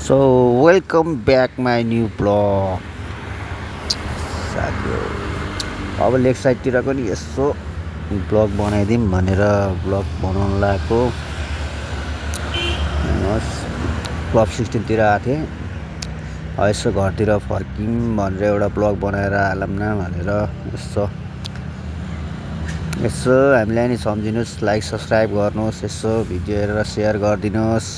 So welcome back my new blog साथीहरू। अब लेक साइडतिरको नि यसो ब्लग बनाइदिउँ भनेर ब्लग बनाउनु लागेको। हेर्नुहोस् क्लब 16 आएको थिएँ। यसो घरतिर फर्किउँ भनेर एउटा ब्लग बनाएर हालौँ न भनेर यसो हामीलाई नि सम्झिनुहोस्, लाइक सब्सक्राइब गर्नुहोस्, यसो भिडियो हेरेर सेयर गरिदिनुहोस्।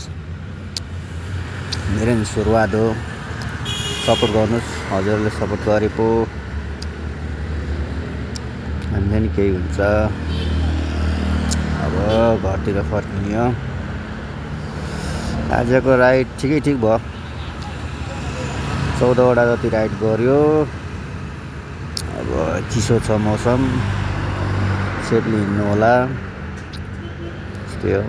मेरो नि सुरुवात हो, सपोर्ट गर्नुहोस्। हजुरहरूले सपोर्ट गरे पो हामीलाई नि केही हुन्छ। अब घरतिर फर्किने हो। आजको राइड ठिक भयो, 14वटा जति राइड गऱ्यो। अब चिसो छ मौसम, सेफली हिँड्नु होला। त्यस्तै हो।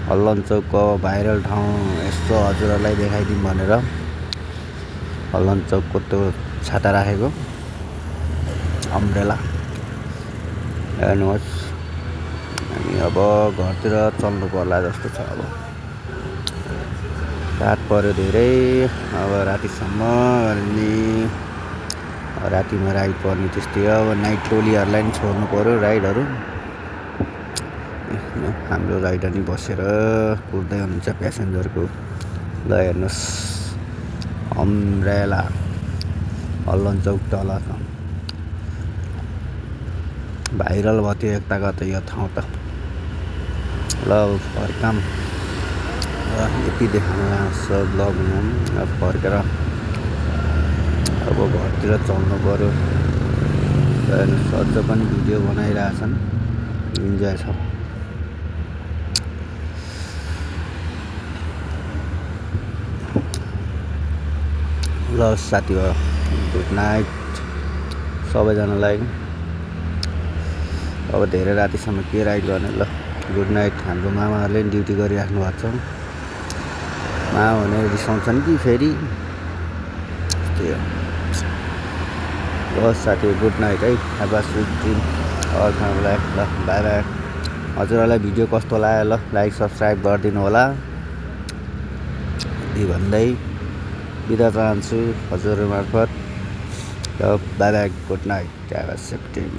हल्लन चौकको भाइरल ठाउँ यस्तो हजुरहरूलाई देखाइदिउँ भनेर हल्लन चौकको त्यो छाता राखेको अम्ब्रेला। हेर्नुहोस्, हामी अब घरतिर चल्नु पर्ला जस्तो छ। अब रात पर्यो धेरै, अब रातिसम्म अनि रातिमा राइड पर्ने। त्यस्तै अब नाइट टोलीहरूलाई नि छोड्नु पर्यो राइडहरू। हाम्रो राइडर नि बसेर कुर्दै हुनुहुन्छ प्यासेन्जरको। ल हेर्नुहोस्, अम्ब्रेला हल्लन चौक तल छ। भाइरल भयो त्यो एकताको त यो ठाउँ त। ल फर्काम, यति देखाउन सब ब्लग अब फर्केर अब घरतिर चल्नु पऱ्यो। हेर्नुहोस्, अझ पनि भिडियो बनाइरहेछन्, इन्जोय छ। ल साथीभाइ, गुड नाइट सबैजनालाई। अब धेरै रातिसम्म के राइड गर्ने। ल गुड नाइट। हाम्रो मामाहरूले पनि ड्युटी गरिराख्नु भएको छ। मामा भने रिसाउँछन् कि फेरि। त्यही हो। ल साथी, गुड नाइट है। Have a sweet dream all family life. ल बाई बाई। हजुरहरूलाई भिडियो कस्तो लाग्यो ल लाइक सब्सक्राइब गरिदिनु होला। यति भन्दै बिदा चाहन्छु हजुरहरू मार्फत। ल bye by, good night, have a sweet dream.